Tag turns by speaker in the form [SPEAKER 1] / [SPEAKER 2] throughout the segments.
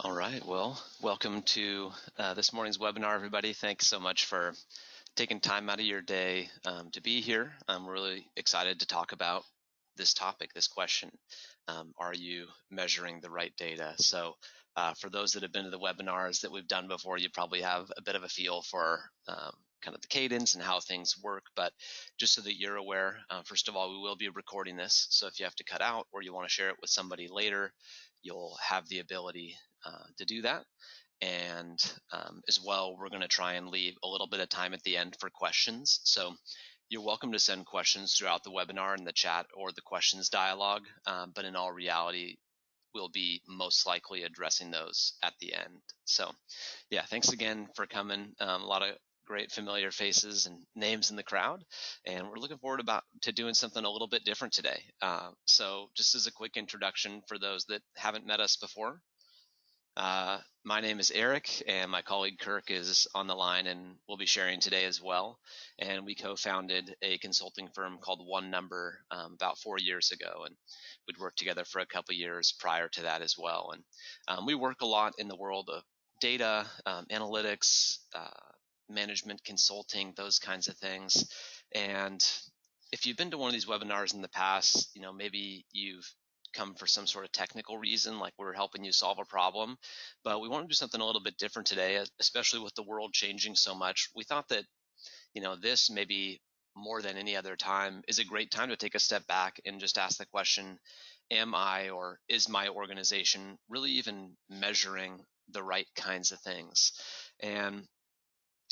[SPEAKER 1] All right, well, welcome to this morning's webinar, everybody. Thanks so much for taking time out of your day to be here. I'm really excited to talk about this topic, this question. Are you measuring the right data? So for those that have been to the webinars that we've done before, you probably have a bit of a feel for kind of the cadence and how things work. But just so that you're aware, first of all, we will be recording this. So if you have to cut out or you want to share it with somebody later, you'll have the ability to do that. And as well, we're going to try and leave a little bit of time at the end for questions. So you're welcome to send questions throughout the webinar in the chat or the questions dialogue, but in all reality, we'll be most likely addressing those at the end. So yeah, thanks again for coming. A lot of great familiar faces and names in the crowd, and we're looking forward to doing something a little bit different today. So just as a quick introduction for those that haven't met us before, my name is Eric, and my colleague Kirk is on the line and will be sharing today as well. And we co-founded a consulting firm called OneNumber about 4 years ago, and we'd worked together for a couple years prior to that as well. And we work a lot in the world of data, analytics, management consulting, those kinds of things. And if you've been to one of these webinars in the past, maybe you've come for some sort of technical reason, like we're helping you solve a problem, but we want to do something a little bit different today, especially with the world changing so much. We thought that, this maybe more than any other time is a great time to take a step back and just ask the question, am I or is my organization really even measuring the right kinds of things? And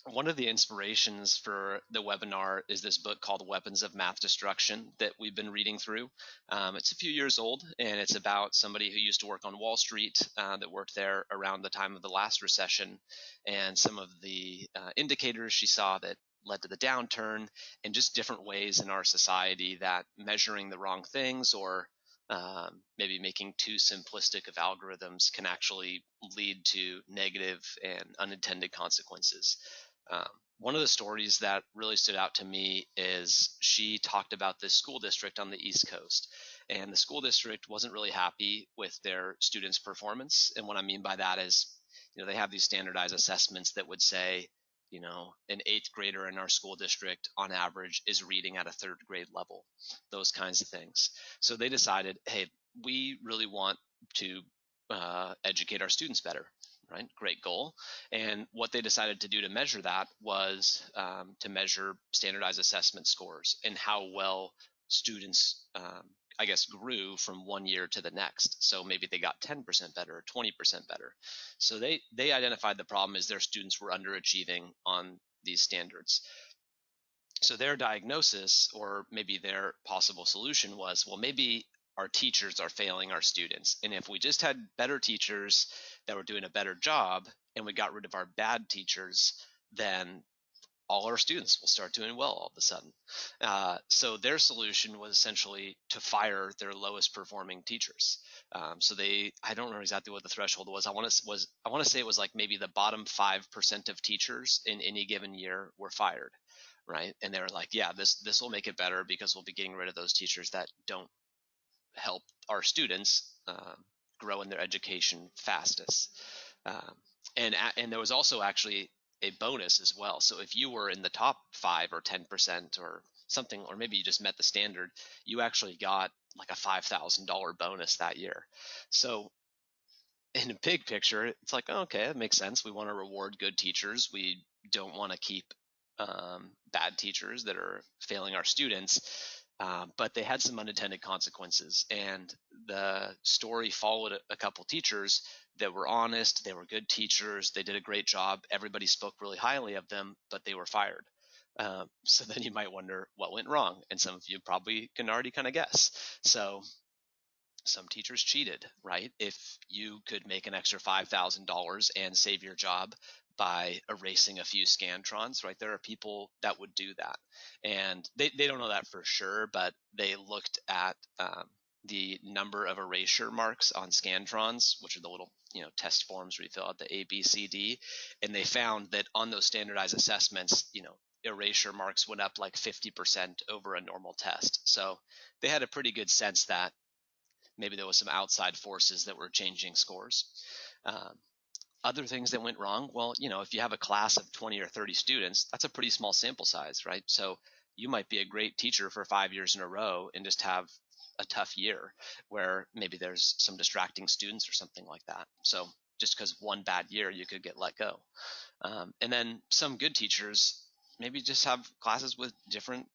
[SPEAKER 1] one of the inspirations for the webinar is this book called Weapons of Math Destruction that we've been reading through. It's a few years old, and it's about somebody who used to work on Wall Street that worked there around the time of the last recession, and some of the indicators she saw that led to the downturn, and just different ways in our society that measuring the wrong things or maybe making too simplistic of algorithms can actually lead to negative and unintended consequences. One of the stories that really stood out to me is she talked about this school district on the East Coast, and the school district wasn't really happy with their students' performance. And what I mean by that is, they have these standardized assessments that would say, an eighth grader in our school district on average is reading at a third grade level, those kinds of things. So they decided, hey, we really want to educate our students better. Right, great goal. And what they decided to do to measure that was to measure standardized assessment scores and how well students, grew from one year to the next. So maybe they got 10% better or 20% better. So they identified the problem is their students were underachieving on these standards. So their diagnosis, or maybe their possible solution was, well, maybe our teachers are failing our students. And if we just had better teachers that were doing a better job and we got rid of our bad teachers, then all our students will start doing well all of a sudden. So their solution was essentially to fire their lowest performing teachers. So I don't remember exactly what the threshold was. I want to say it was like maybe the bottom 5% of teachers in any given year were fired, right? And they were like, yeah, this will make it better because we'll be getting rid of those teachers that don't help our students grow in their education fastest. And there was also actually a bonus as well. So if you were in the top 5 or 10% or something, or maybe you just met the standard, you actually got like a $5,000 bonus that year. So in a big picture, it's like, oh, okay, that makes sense. We want to reward good teachers. We don't want to keep bad teachers that are failing our students. But they had some unintended consequences, and the story followed a couple teachers that were honest. They were good teachers. They did a great job. Everybody spoke really highly of them, but they were fired. So then you might wonder what went wrong, and some of you probably can already kind of guess. So some teachers cheated, right? If you could make an extra $5,000 and save your job by erasing a few scantrons, right? There are people that would do that. And they don't know that for sure, but they looked at the number of erasure marks on scantrons, which are the little test forms where you fill out the A, B, C, D, and they found that on those standardized assessments, erasure marks went up like 50% over a normal test. So they had a pretty good sense that maybe there was some outside forces that were changing scores. Um, Other things that went wrong, well, if you have a class of 20 or 30 students, that's a pretty small sample size, right? So you might be a great teacher for 5 years in a row and just have a tough year where maybe there's some distracting students or something like that. So just because one bad year, you could get let go. And then some good teachers maybe just have classes with different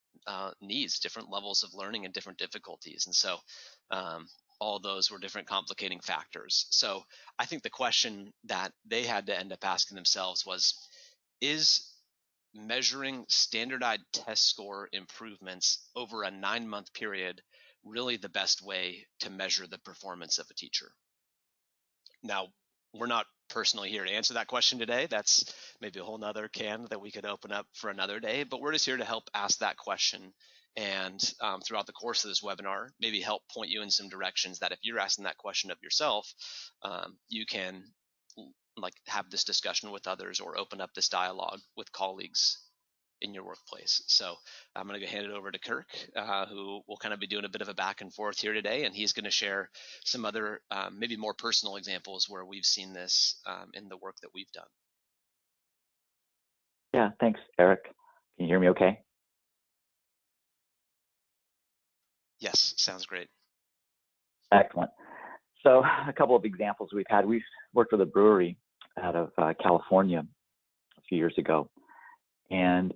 [SPEAKER 1] needs, different levels of learning, and different difficulties. And so um, all those were different complicating factors. So I think the question that they had to end up asking themselves was, is measuring standardized test score improvements over a 9-month period really the best way to measure the performance of a teacher? Now, we're not personally here to answer that question today. That's maybe a whole nother can that we could open up for another day, but we're just here to help ask that question. And throughout the course of this webinar, maybe help point you in some directions that if you're asking that question of yourself, you can like have this discussion with others or open up this dialogue with colleagues in your workplace. So I'm going to go hand it over to Kirk, who will kind of be doing a bit of a back and forth here today, and he's going to share some other maybe more personal examples where we've seen this in the work that we've done.
[SPEAKER 2] Yeah, thanks, Eric. Can you hear me okay?
[SPEAKER 1] Yes, sounds great.
[SPEAKER 2] Excellent. So a couple of examples we've had. We've worked with a brewery out of California a few years ago, and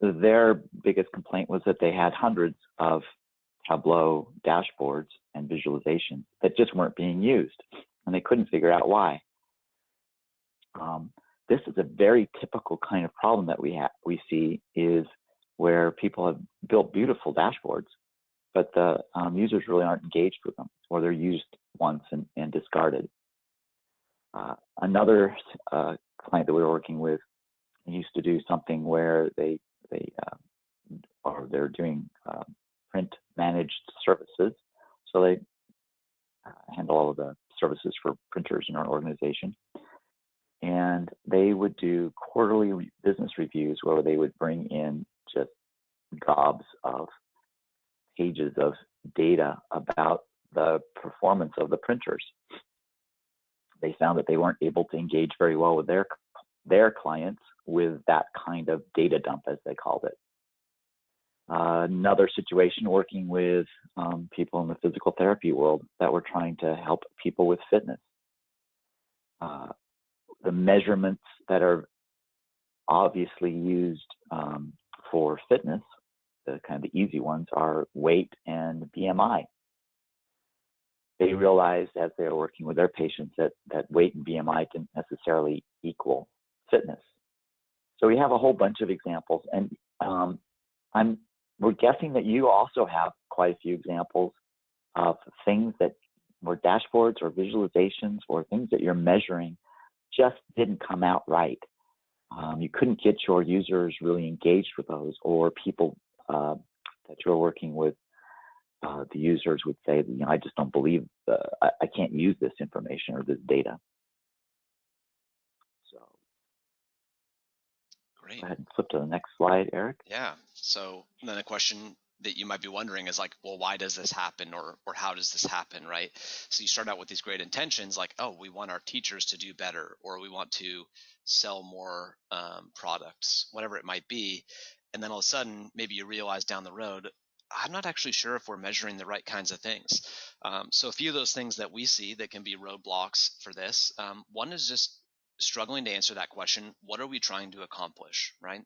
[SPEAKER 2] their biggest complaint was that they had hundreds of Tableau dashboards and visualizations that just weren't being used, and they couldn't figure out why. This is a very typical kind of problem that we see is where people have built beautiful dashboards, but the users really aren't engaged with them, or they're used once and discarded. Another client that we were working with used to do something where they're doing print managed services, so they handle all of the services for printers in our organization, and they would do quarterly business reviews where they would bring in just gobs of pages of data about the performance of the printers. They found that they weren't able to engage very well with their clients with that kind of data dump, as they called it. Another situation working with people in the physical therapy world that were trying to help people with fitness. The measurements that are obviously used for fitness, the kind of the easy ones, are weight and BMI. They realized as they were working with their patients that weight and BMI didn't necessarily equal fitness. So we have a whole bunch of examples, and we're guessing that you also have quite a few examples of things that were dashboards or visualizations or things that you're measuring just didn't come out right. You couldn't get your users really engaged with those, or people that you're working with, the users would say, I just don't believe, I can't use this information or this data. So
[SPEAKER 1] Great.
[SPEAKER 2] go ahead and flip to the next slide, Eric.
[SPEAKER 1] Yeah. So then a question that you might be wondering is like, well, why does this happen, or how does this happen, right? So you start out with these great intentions, like, oh, we want our teachers to do better, or we want to sell more products, whatever it might be, and then all of a sudden, maybe you realize down the road, I'm not actually sure if we're measuring the right kinds of things. So a few of those things that we see that can be roadblocks for this, one is just struggling to answer that question: what are we trying to accomplish, right?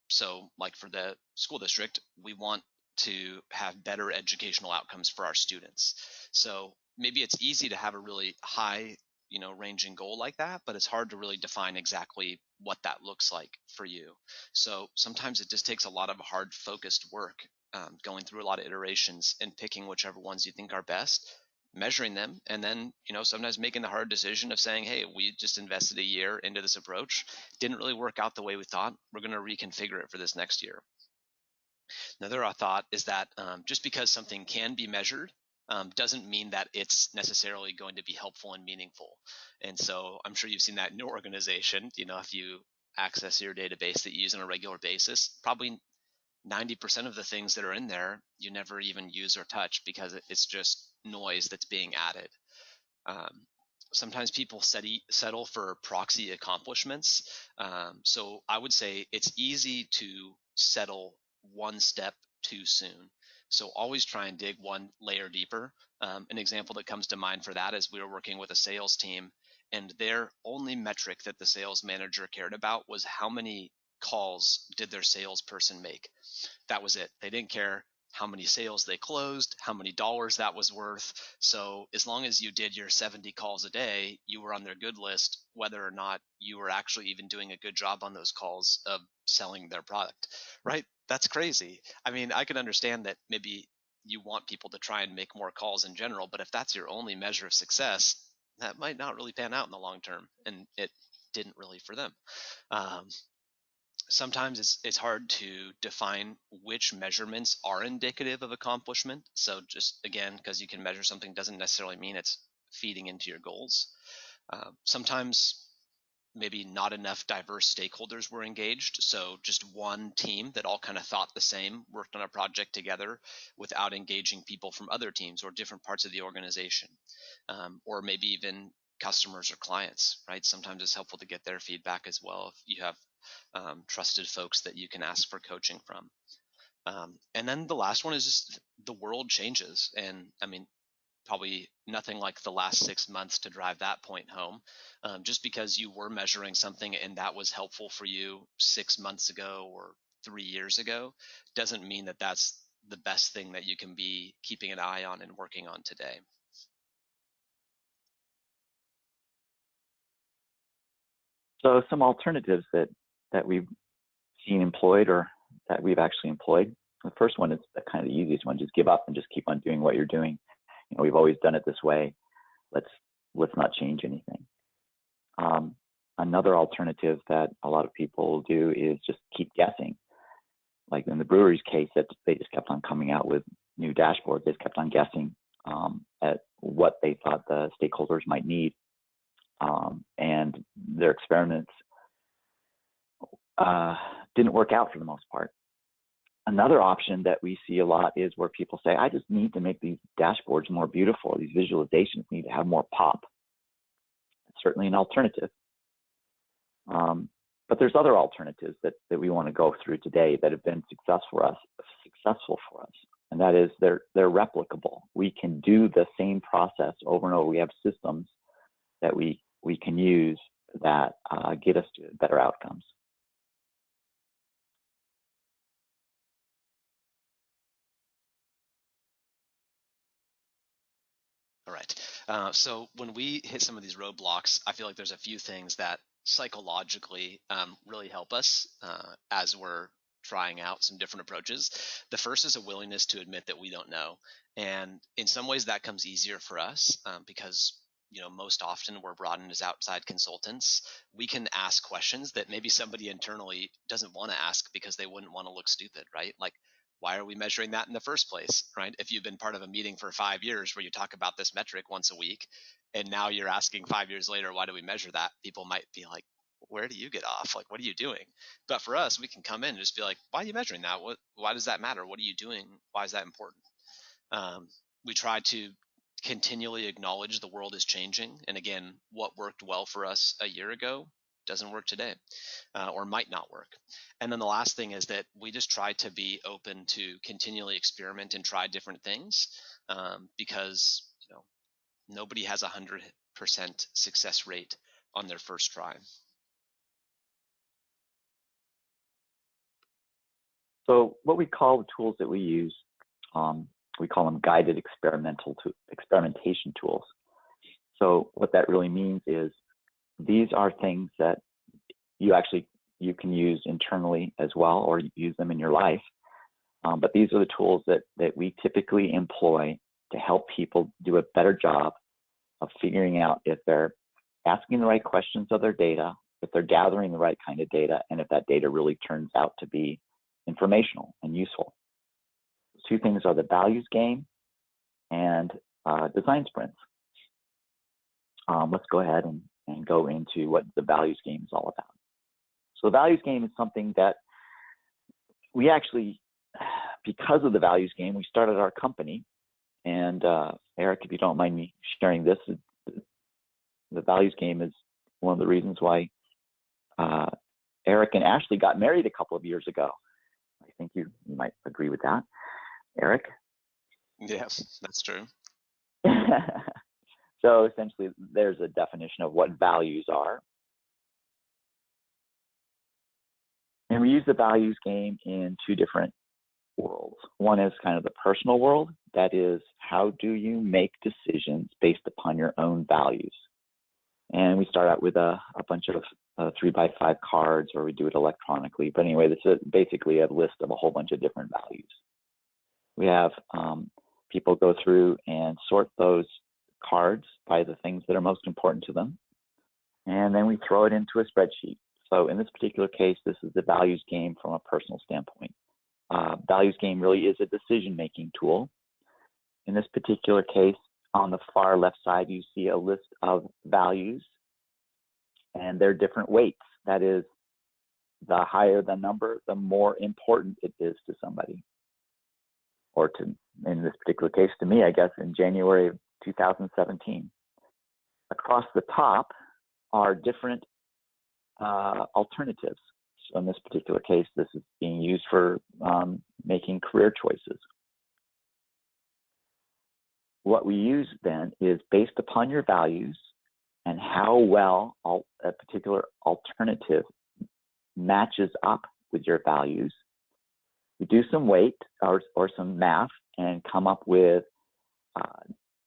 [SPEAKER 1] So like for the school district, we want to have better educational outcomes for our students. So maybe it's easy to have a really high, ranging goal like that, but it's hard to really define exactly what that looks like for you. So sometimes it just takes a lot of hard focused work, going through a lot of iterations and picking whichever ones you think are best, measuring them, and then sometimes making the hard decision of saying, hey, we just invested a year into this approach, didn't really work out the way we thought, we're going to reconfigure it for this next year. Another thought is that just because something can be measured doesn't mean that it's necessarily going to be helpful and meaningful. And so I'm sure you've seen that in your organization. If you access your database that you use on a regular basis, probably 90% of the things that are in there you never even use or touch because it's just noise that's being added. sometimes people settle for proxy accomplishments. So I would say it's easy to settle one step too soon. So always try and dig one layer deeper. An example that comes to mind for that is we were working with a sales team, and their only metric that the sales manager cared about was how many calls did their salesperson make. That was it. They didn't care how many sales they closed, how many dollars that was worth. So as long as you did your 70 calls a day, you were on their good list, whether or not you were actually even doing a good job on those calls of selling their product, right? That's crazy. I mean, I can understand that maybe you want people to try and make more calls in general, but if that's your only measure of success, that might not really pan out in the long term, and it didn't really for them. Um, Sometimes it's hard to define which measurements are indicative of accomplishment. So just again, because you can measure something doesn't necessarily mean it's feeding into your goals. Sometimes maybe not enough diverse stakeholders were engaged. So just one team that all kind of thought the same worked on a project together without engaging people from other teams or different parts of the organization, or maybe even customers or clients, right? Sometimes it's helpful to get their feedback as well if you have trusted folks that you can ask for coaching from. And then the last one is just the world changes. And I mean, probably nothing like the last 6 months to drive that point home. Just because you were measuring something and that was helpful for you 6 months ago or 3 years ago doesn't mean that that's the best thing that you can be keeping an eye on and working on today.
[SPEAKER 2] So some alternatives that we've seen employed or that we've actually employed. The first one is the kind of the easiest one: just give up and just keep on doing what you're doing. We've always done it this way. Let's not change anything. Another alternative that a lot of people do is just keep guessing. Like in the brewery's case, that they just kept on coming out with new dashboards. They just kept on guessing at what they thought the stakeholders might need, and their experiments didn't work out for the most part. Another option that we see a lot is where people say, I just need to make these dashboards more beautiful. These visualizations need to have more pop. It's certainly an alternative. But there's other alternatives that we want to go through today that have been successful for us. And that is they're replicable. We can do the same process over and over. We have systems that we can use that get us to better outcomes.
[SPEAKER 1] All right. So when we hit some of these roadblocks, I feel like there's a few things that psychologically really help us as we're trying out some different approaches. The first is a willingness to admit that we don't know. And in some ways that comes easier for us because most often we're brought in as outside consultants. We can ask questions that maybe somebody internally doesn't want to ask because they wouldn't want to look stupid, right? Like, why are we measuring that in the first place, right? If you've been part of a meeting for 5 years where you talk about this metric once a week, and now you're asking 5 years later, why do we measure that? People might be like, where do you get off? Like, what are you doing? But for us, we can come in and just be like, why are you measuring that? Why does that matter? What are you doing? Why is that important? We try to continually acknowledge the world is changing. And again, what worked well for us a year ago doesn't work today, or might not work. And then the last thing is that we just try to be open to continually experiment and try different things, because nobody has 100% success rate on their first try.
[SPEAKER 2] So what we call the tools that we use, we call them guided experimentation tools. So what that really means is these are things that you can use internally as well, or use them in your life. But these are the tools that we typically employ to help people do a better job of figuring out if they're asking the right questions of their data, if they're gathering the right kind of data, and if that data really turns out to be informational and useful. Those two things are the values game and design sprints. Let's go ahead and go into what the values game is all about. So the values game is something that we actually, because of the values game, we started our company. And Eric, if you don't mind me sharing this, the values game is one of the reasons why Eric and Ashley got married a couple of years ago. I think you might agree with that, Eric.
[SPEAKER 1] Yes, that's true.
[SPEAKER 2] So essentially, there's a definition of what values are. And we use the values game in two different worlds. One is kind of the personal world. That is, how do you make decisions based upon your own values? And we start out with a bunch of 3x5 cards, or we do it electronically. But anyway, this is basically a list of a whole bunch of different values. We have people go through and sort those cards by the things that are most important to them. And then we throw it into a spreadsheet. So in this particular case, this is the values game from a personal standpoint. Values game really is a decision-making tool. In this particular case, on the far left side, you see a list of values, and they're different weights. That is, the higher the number, the more important it is to somebody. Or to, in this particular case, to me, I guess, in January of 2017. Across the top are different alternatives. So in this particular case, this is being used for making career choices. What we use then is based upon your values and how well a particular alternative matches up with your values. We do some weight or some math and come up with a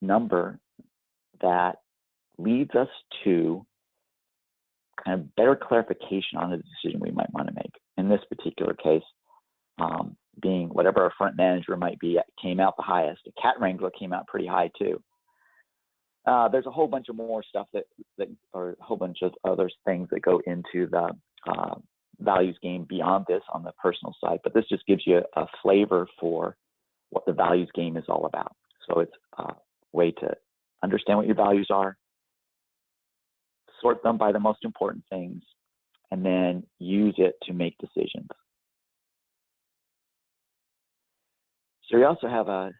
[SPEAKER 2] number that leads us to kind of better clarification on the decision we might want to make. In this particular case, being whatever our front manager might be, came out the highest. A cat wrangler came out pretty high too. There's a whole bunch of more stuff that or a whole bunch of other things that go into the values game beyond this on the personal side, but this just gives you a flavor for what the values game is all about. So it's a way to understand what your values are, sort them by the most important things, and then use it to make decisions. So we also have a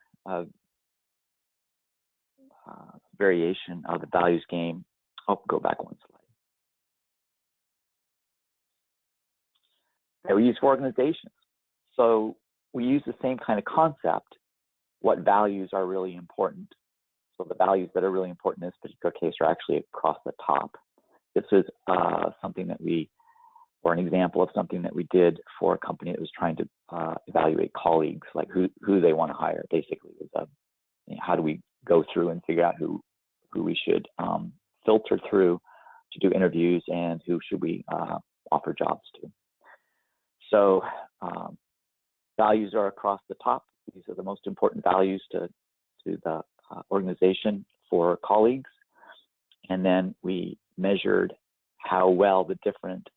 [SPEAKER 2] variation of the values game. I'll go back one slide. That we use for organizations. So we use the same kind of concept. What values are really important? So the values that are really important in this particular case are actually across the top. This is something that or an example of something that we did for a company that was trying to evaluate colleagues, like who they want to hire. Basically, it was how do we go through and figure out who we should filter through to do interviews and who should we offer jobs to. So values are across the top. These are the most important values to the organization for colleagues. And then we measured how well the different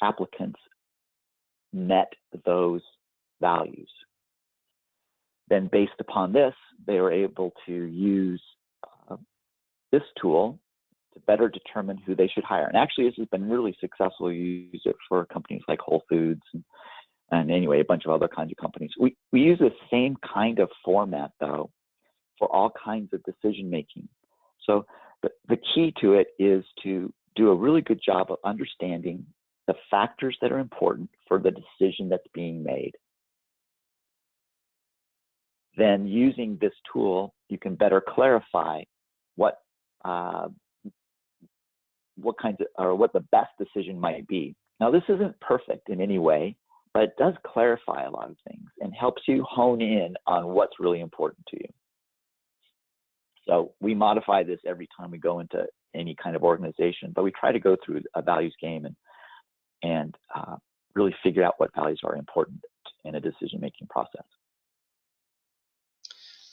[SPEAKER 2] applicants met those values. Then based upon this, they were able to use this tool to better determine who they should hire. And actually, this has been really successful. You use it for companies like Whole Foods and anyway, a bunch of other kinds of companies. We use the same kind of format, though, for all kinds of decision making. So the key to it is to do a really good job of understanding the factors that are important for the decision that's being made. Then using this tool, you can better clarify what the best decision might be. Now, this isn't perfect in any way, but it does clarify a lot of things and helps you hone in on what's really important to you. So we modify this every time we go into any kind of organization, but we try to go through a values game and really figure out what values are important in a decision-making process.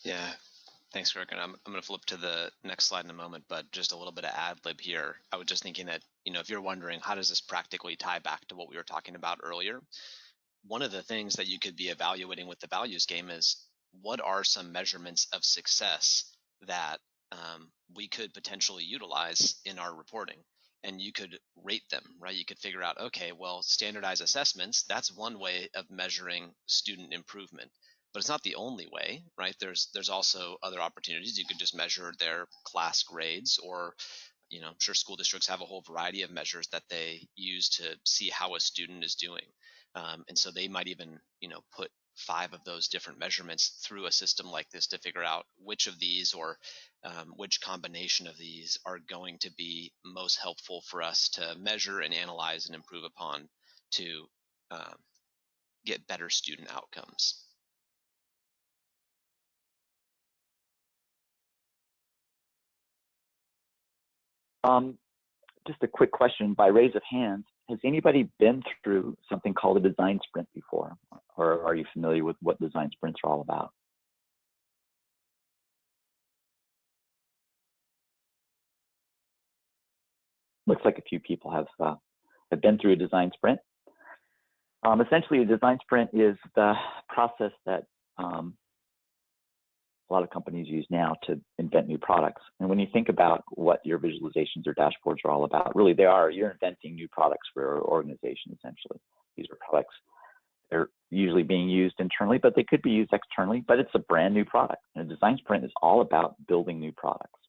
[SPEAKER 1] Yeah, thanks, Greg. And I'm going to flip to the next slide in a moment, but just a little bit of ad lib here. I was just thinking that, if you're wondering how does this practically tie back to what we were talking about earlier, one of the things that you could be evaluating with the values game is what are some measurements of success that we could potentially utilize in our reporting, and you could rate them, right? You could figure out, okay, well, standardized assessments, that's one way of measuring student improvement, but it's not the only way, right? There's also other opportunities. You could just measure their class grades, or I'm sure school districts have a whole variety of measures that they use to see how a student is doing. And so they might even, put 5 of those different measurements through a system like this to figure out which of these or which combination of these are going to be most helpful for us to measure and analyze and improve upon to get better student outcomes.
[SPEAKER 2] Just a quick question by raise of hands. Has anybody been through something called a design sprint before? Or are you familiar with what design sprints are all about? Looks like a few people have been through a design sprint. Essentially, a design sprint is the process that a lot of companies use now to invent new products. And when you think about what your visualizations or dashboards are all about, really you're inventing new products for your organization, essentially. These are products, they're usually being used internally, but they could be used externally, but it's a brand new product. And a design sprint is all about building new products.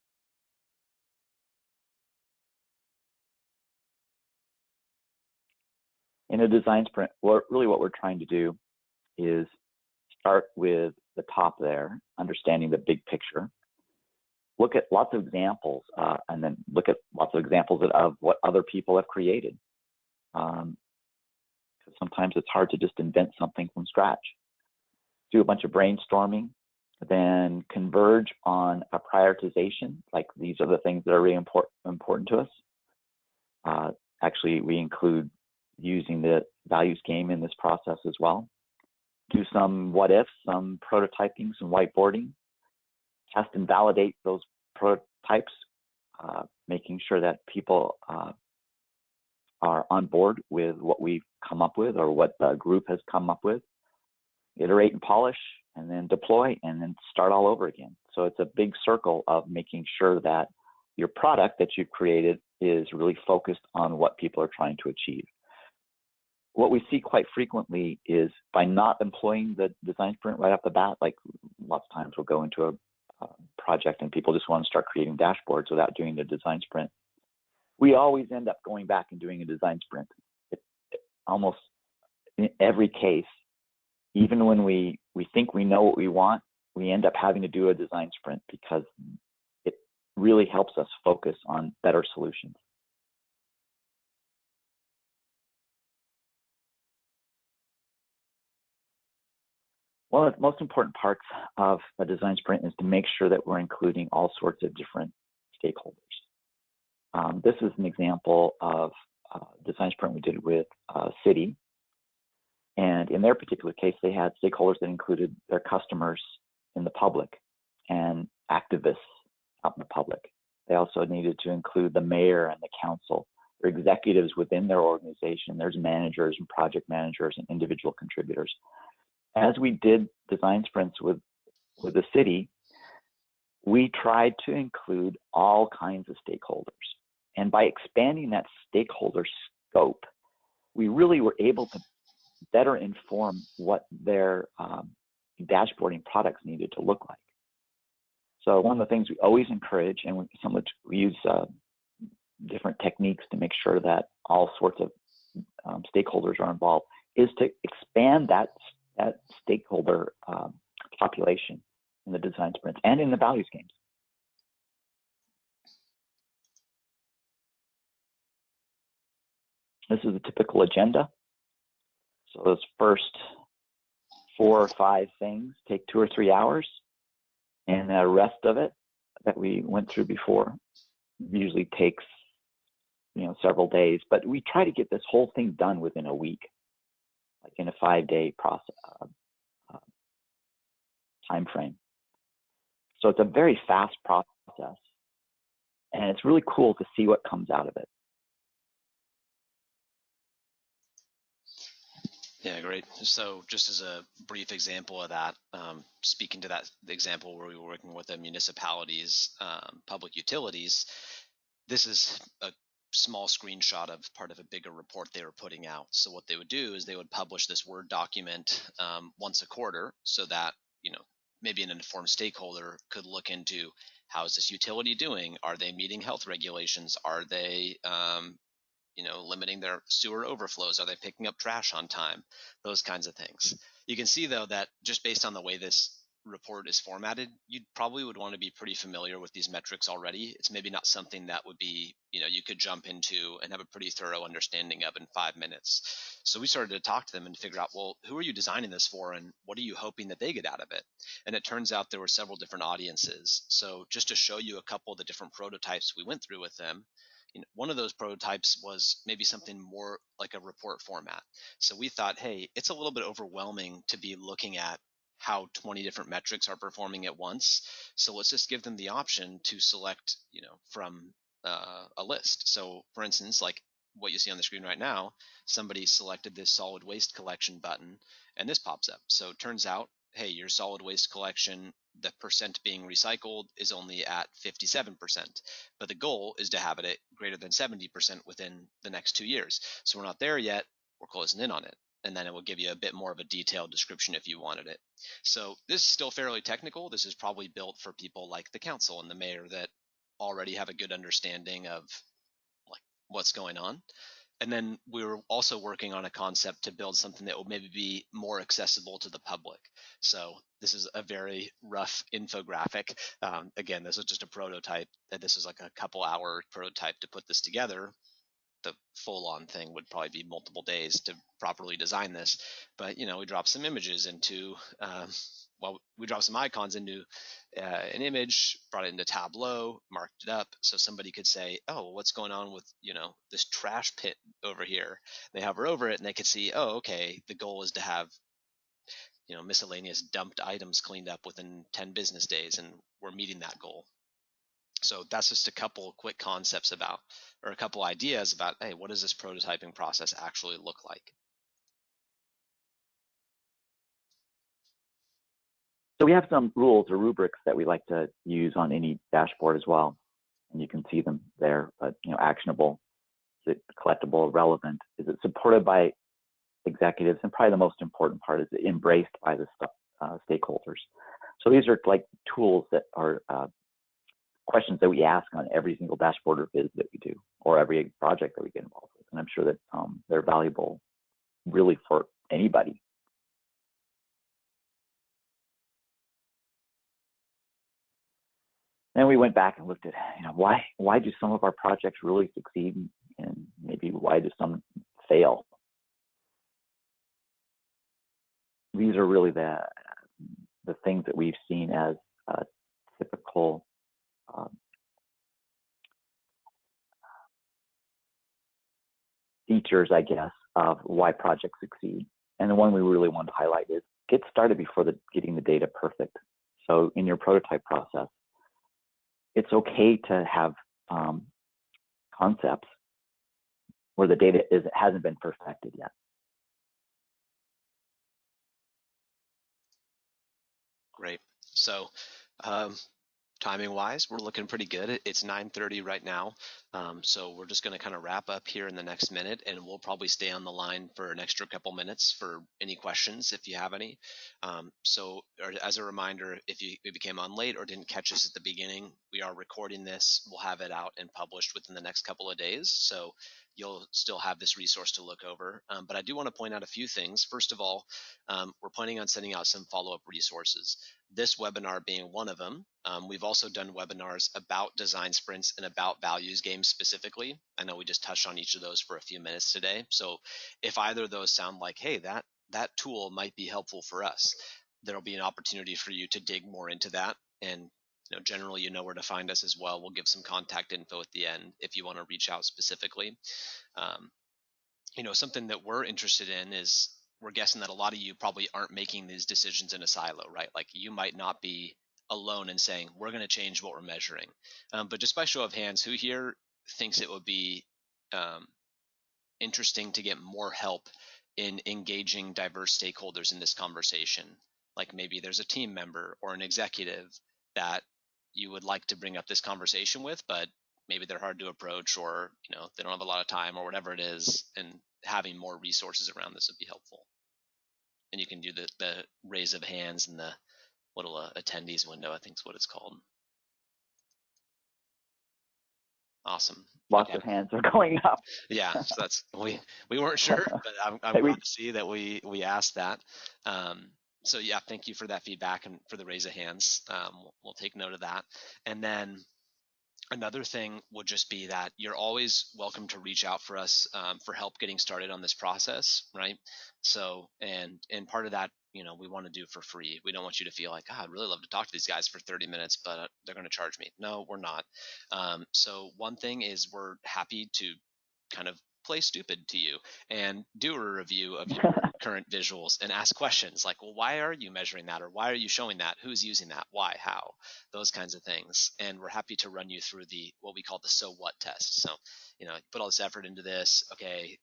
[SPEAKER 2] In a design sprint, really what we're trying to do is start with the top there, understanding the big picture, look at lots of examples, and then look at lots of examples of what other people have created. Sometimes it's hard to just invent something from scratch. Do a bunch of brainstorming, then converge on a prioritization, like these are the things that are really important to us. Actually, we include using the values game in this process as well. Do some what ifs, some prototyping, some whiteboarding, test and validate those prototypes, making sure that people are on board with what we've come up with or what the group has come up with. Iterate and polish, and then deploy, and then start all over again. So it's a big circle of making sure that your product that you've created is really focused on what people are trying to achieve. What we see quite frequently is by not employing the design sprint right off the bat, like lots of times we'll go into a project and people just want to start creating dashboards without doing the design sprint. We always end up going back and doing a design sprint. Almost in every case, even when we think we know what we want, we end up having to do a design sprint because it really helps us focus on better solutions. One of the most important parts of a design sprint is to make sure that we're including all sorts of different stakeholders. This is an example of a design sprint we did with Citi. And in their particular case, they had stakeholders that included their customers in the public and activists out in the public. They also needed to include the mayor and the council, their executives within their organization. There's managers and project managers and individual contributors. As we did design sprints with the city, we tried to include all kinds of stakeholders. And by expanding that stakeholder scope, we really were able to better inform what their dashboarding products needed to look like. So one of the things we always encourage, and we use different techniques to make sure that all sorts of stakeholders are involved, is to expand that stakeholder population in the design sprints and in the values games. This is a typical agenda. So those first 4 or 5 things take 2 or 3 hours, and the rest of it that we went through before usually takes several days. But we try to get this whole thing done within a week, like in a 5-day process time frame. So it's a very fast process, and it's really cool to see what comes out of it.
[SPEAKER 1] Yeah, great. So just as a brief example of that, speaking to that example where we were working with the municipalities, public utilities, this is a small screenshot of part of a bigger report they were putting out. So what they would do is they would publish this Word document once a quarter so that, maybe an informed stakeholder could look into how's this utility doing? Are they meeting health regulations? Are they limiting their sewer overflows? Are they picking up trash on time? Those kinds of things. You can see though that just based on the way this report is formatted, you probably would want to be pretty familiar with these metrics already. It's maybe not something that would be, you could jump into and have a pretty thorough understanding of in 5 minutes. So we started to talk to them and figure out, well, who are you designing this for and what are you hoping that they get out of it? And it turns out there were several different audiences. So just to show you a couple of the different prototypes we went through with them, one of those prototypes was maybe something more like a report format. So we thought, hey, it's a little bit overwhelming to be looking at how 20 different metrics are performing at once. So let's just give them the option to select, from a list. So for instance, like what you see on the screen right now, somebody selected this solid waste collection button and this pops up. So it turns out, hey, your solid waste collection, the percent being recycled is only at 57%, but the goal is to have it at greater than 70% within the next 2 years. So we're not there yet, we're closing in on it. And then it will give you a bit more of a detailed description if you wanted it. So this is still fairly technical. This is probably built for people like the council and the mayor that already have a good understanding of like what's going on. And then we were also working on a concept to build something that will maybe be more accessible to the public. So this is a very rough infographic. Again, this was just a prototype. This was like a couple hour prototype to put this together. The full-on thing would probably be multiple days to properly design this. But we dropped some images into we dropped some icons into an image, brought it into Tableau, marked it up so somebody could say, oh, what's going on with this trash pit over here? They hover over it and they could see, oh, okay, the goal is to have miscellaneous dumped items cleaned up within 10 business days, and we're meeting that goal. So that's just a couple quick concepts about, or a couple ideas about, hey, what does this prototyping process actually look like?
[SPEAKER 2] So we have some rules or rubrics that we like to use on any dashboard as well, and you can see them there. But actionable, is it collectible, relevant? Is it supported by executives? And probably the most important part is it embraced by the stakeholders. So these are like tools that are questions that we ask on every single dashboard or visit that we do, or every project that we get involved with. And I'm sure that they're valuable really for anybody. Then we went back and looked at, why do some of our projects really succeed and maybe why do some fail? These are really the things that we've seen as typical features, I guess, of why projects succeed. And the one we really want to highlight is get started before getting the data perfect. So in your prototype process, it's okay to have concepts where the data hasn't been perfected yet.
[SPEAKER 1] Great. So timing wise, we're looking pretty good. It's 9:30 right now. So we're just going to kind of wrap up here in the next minute, and we'll probably stay on the line for an extra couple minutes for any questions if you have any. Or as a reminder, if you came on late or didn't catch us at the beginning, we are recording this. We'll have it out and published within the next couple of days. So you'll still have this resource to look over. But I do want to point out a few things. First of all, we're planning on sending out some follow-up resources. This webinar being one of them. We've also done webinars about design sprints and about values games specifically. I know we just touched on each of those for a few minutes today. So if either of those sound like, hey, that tool might be helpful for us, there'll be an opportunity for you to dig more into that. And generally, you know where to find us as well. We'll give some contact info at the end if you want to reach out specifically. Something that we're interested in is we're guessing that a lot of you probably aren't making these decisions in a silo, right? Like you might not be alone in saying, we're going to change what we're measuring. But just by show of hands, who here thinks it would be interesting to get more help in engaging diverse stakeholders in this conversation? Like maybe there's a team member or an executive that you would like to bring up this conversation with, but maybe they're hard to approach, or they don't have a lot of time, or whatever it is, and having more resources around this would be helpful. And you can do the raise of hands in the little attendees window, I think is what it's called. Awesome.
[SPEAKER 2] Lots
[SPEAKER 1] Okay.
[SPEAKER 2] of hands are going up.
[SPEAKER 1] Yeah, so that's we weren't sure, but I'm
[SPEAKER 2] We
[SPEAKER 1] glad to see that we asked that. Um, so yeah, thank you for that feedback and for the raise of hands. We'll take note of that. And then another thing would just be that you're always welcome to reach out for us for help getting started on this process, right? So, and part of that, we want to do for free. We don't want you to feel like, I'd really love to talk to these guys for 30 minutes, but they're going to charge me. No, we're not. So one thing is we're happy to kind of play stupid to you and do a review of your current visuals and ask questions like, well, why are you measuring that? Or why are you showing that? Who's using that? Why? How? Those kinds of things. And we're happy to run you through what we call the so what test. So, you put all this effort into this. Okay,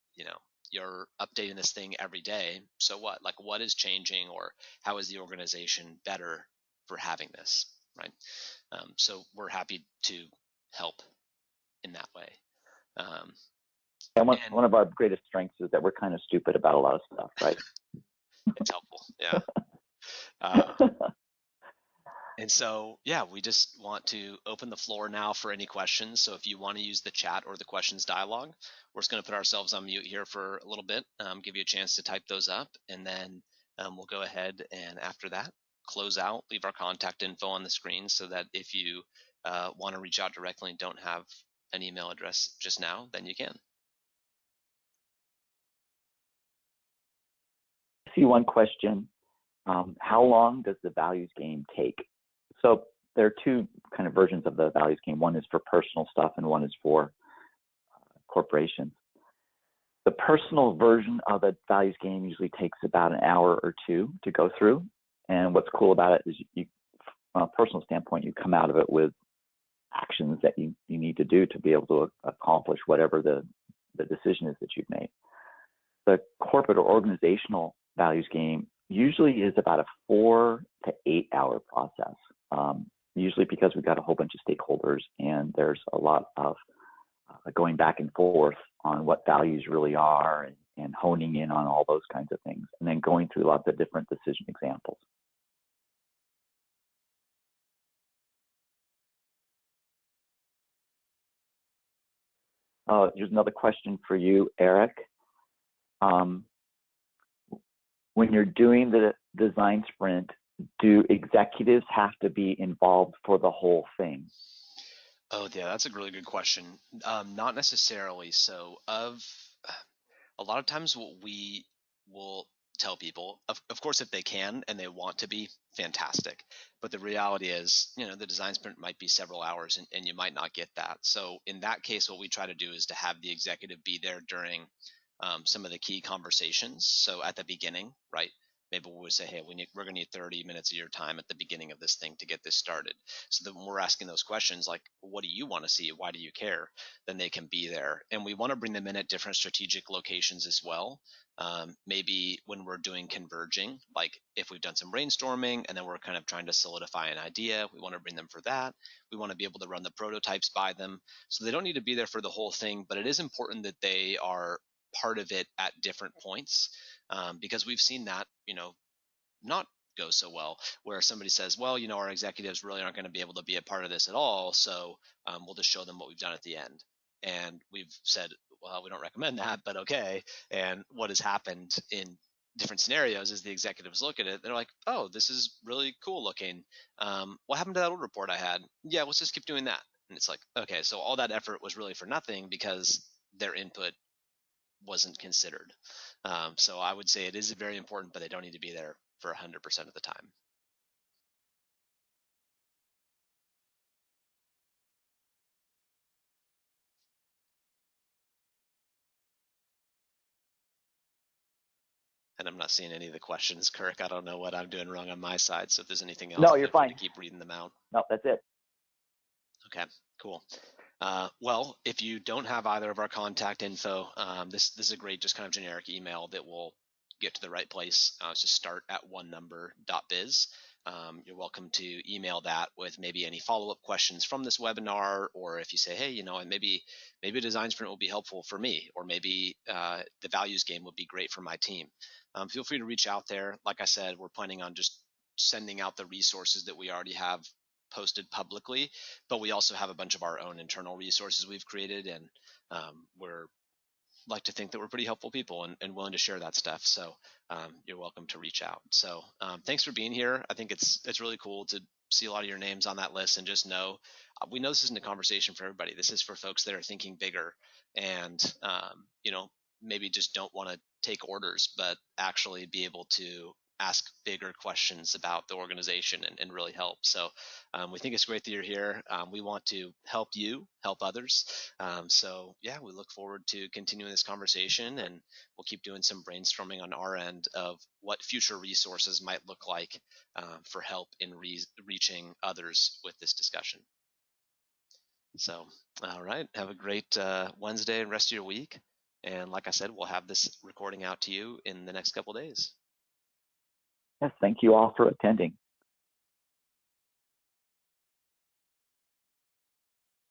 [SPEAKER 1] you're updating this thing every day. So what? Like, what is changing, or how is the organization better for having this, right? So we're happy to help in that way.
[SPEAKER 2] and
[SPEAKER 1] And
[SPEAKER 2] one of our greatest strengths is that we're kind of stupid about a lot of stuff, right?
[SPEAKER 1] it's helpful. Yeah. Uh, and so, yeah, we just want to open the floor now for any questions. So if you want to use the chat or the questions dialogue, we're just going to put ourselves on mute here for a little bit, give you a chance to type those up, and then we'll go ahead and after that, close out, leave our contact info on the screen so that if you want to reach out directly and don't have an email address just now, then you can.
[SPEAKER 2] I see one question. How long does the values game take? So there are two kind of versions of the values game. One is for personal stuff and one is for corporations. The personal version of the values game usually takes about an hour or two to go through. And what's cool about it is from a personal standpoint, you come out of it with actions that you need to do to be able to accomplish whatever the decision is that you've made. The corporate or organizational values game usually is about a 4 to 8 hour process. Usually because we've got a whole bunch of stakeholders and there's a lot of going back and forth on what values really are and honing in on all those kinds of things, and then going through lots of different decision examples. Here's another question for you, Eric. When you're doing the design sprint, do executives have to be involved for the whole thing?
[SPEAKER 1] Oh, yeah, that's a really good question. Not necessarily. So, a lot of times what we will tell people, of course, if they can and they want to be, fantastic. But the reality is, the design sprint might be several hours and you might not get that. So in that case, what we try to do is to have the executive be there during some of the key conversations. So at the beginning, right? Maybe we would say, hey, we're going to need 30 minutes of your time at the beginning of this thing to get this started. So then when we're asking those questions like, what do you want to see? Why do you care? Then they can be there. And we want to bring them in at different strategic locations as well. Maybe when we're doing converging, like if we've done some brainstorming and then we're kind of trying to solidify an idea, we want to bring them for that. We want to be able to run the prototypes by them. So they don't need to be there for the whole thing, but it is important that they are part of it at different points, because we've seen that, not go so well, where somebody says, well, our executives really aren't going to be able to be a part of this at all, so we'll just show them what we've done at the end. And we've said, well, we don't recommend that, but okay. And what has happened in different scenarios is the executives look at it, they're like, oh, this is really cool looking. What happened to that old report I had? Yeah, let's just keep doing that. And it's like, okay, so all that effort was really for nothing because their input wasn't considered. So I would say it is very important, but they don't need to be there for 100% of the time. And I'm not seeing any of the questions, Kirk. I don't know what I'm doing wrong on my side. So if there's anything else,
[SPEAKER 2] No, you're
[SPEAKER 1] feel free
[SPEAKER 2] fine.
[SPEAKER 1] to keep reading them out.
[SPEAKER 2] No, that's it.
[SPEAKER 1] Okay, cool. Well, if you don't have either of our contact info, this is a great just kind of generic email that will get to the right place. It's just start@onenumber.biz. You're welcome to email that with maybe any follow-up questions from this webinar, or if you say, hey, and maybe a design sprint will be helpful for me, or maybe the values game would be great for my team. Feel free to reach out there. Like I said, we're planning on just sending out the resources that we already have posted publicly, but we also have a bunch of our own internal resources we've created, and we're like to think that we're pretty helpful people and willing to share that stuff. So you're welcome to reach out. So thanks for being here. I think it's really cool to see a lot of your names on that list, and just know we know this isn't a conversation for everybody. This is for folks that are thinking bigger and maybe just don't want to take orders, but actually be able to ask bigger questions about the organization and really help. So we think it's great that you're here. We want to help you help others. So yeah, we look forward to continuing this conversation, and we'll keep doing some brainstorming on our end of what future resources might look like for help in reaching others with this discussion. So, all right, have a great Wednesday and rest of your week. And like I said, we'll have this recording out to you in the next couple days.
[SPEAKER 2] Yes, thank you all for attending.